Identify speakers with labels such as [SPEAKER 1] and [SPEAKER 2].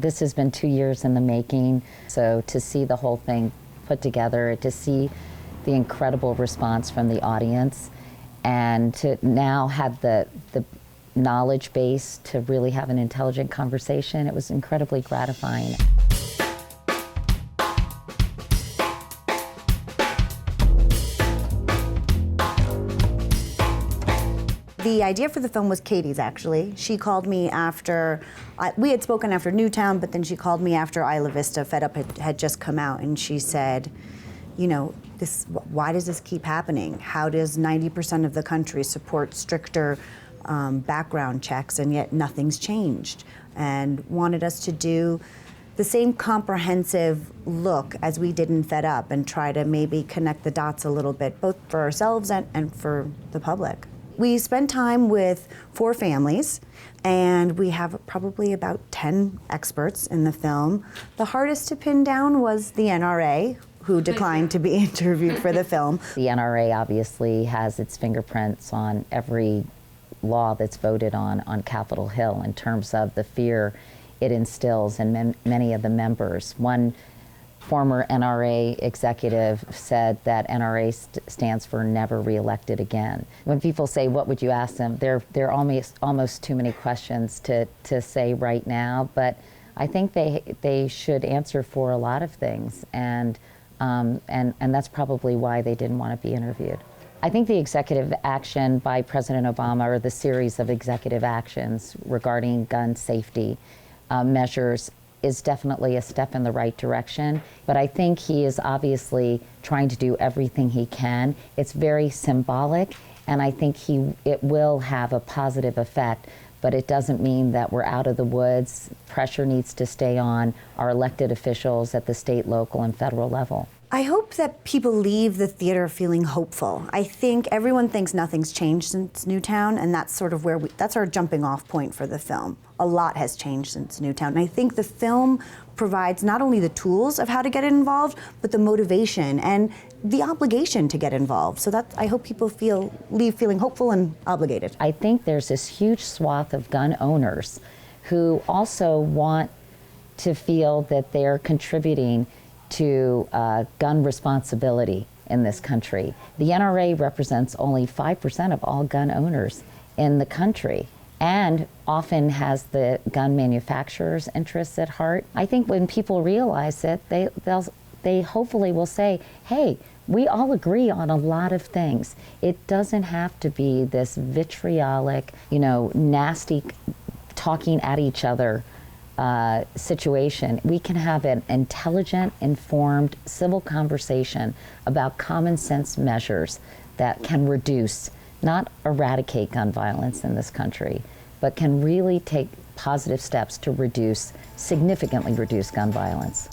[SPEAKER 1] This has been 2 years in the making, so to see the whole thing put together, to see the incredible response from the audience, and to now have the knowledge base to really have an intelligent conversation, it was incredibly gratifying.
[SPEAKER 2] The idea for the film was Katie's, actually. She called me after, we had spoken after Newtown, but then she called me after Isla Vista, Fed Up had just come out, and she said, you know, why does this keep happening? How does 90% of the country support stricter background checks, and yet nothing's changed? And wanted us to do the same comprehensive look as we did in Fed Up and try to maybe connect the dots a little bit, both for ourselves and for the public. We spent time with 4 families, and we have probably about 10 experts in the film. The hardest to pin down was the NRA, who declined to be interviewed for the film.
[SPEAKER 1] The NRA obviously has its fingerprints on every law that's voted on Capitol Hill in terms of the fear it instills in many of the members. One former NRA executive said that NRA stands for never reelected again. When people say, what would you ask them, there are almost too many questions to say right now, but I think they should answer for a lot of things, and that's probably why they didn't want to be interviewed. I think the executive action by President Obama, or the series of executive actions regarding gun safety measures, is definitely a step in the right direction, but I think he is obviously trying to do everything he can. It's very symbolic, and I think it will have a positive effect, but it doesn't mean that we're out of the woods. Pressure needs to stay on our elected officials at the state, local, and federal level.
[SPEAKER 2] I hope that people leave the theater feeling hopeful. I think everyone thinks nothing's changed since Newtown, and that's sort of that's our jumping off point for the film. A lot has changed since Newtown, and I think the film provides not only the tools of how to get involved, but the motivation and the obligation to get involved. So I hope people leave feeling hopeful and obligated.
[SPEAKER 1] I think there's this huge swath of gun owners who also want to feel that they're contributing to gun responsibility in this country. The NRA represents only 5% of all gun owners in the country, and often has the gun manufacturers' interests at heart. I think when people realize it, they hopefully will say, hey, we all agree on a lot of things. It doesn't have to be this vitriolic, nasty talking at each other situation. We can have an intelligent, informed, civil conversation about common sense measures that can reduce, not eradicate gun violence in this country, but can really take positive steps to significantly reduce gun violence.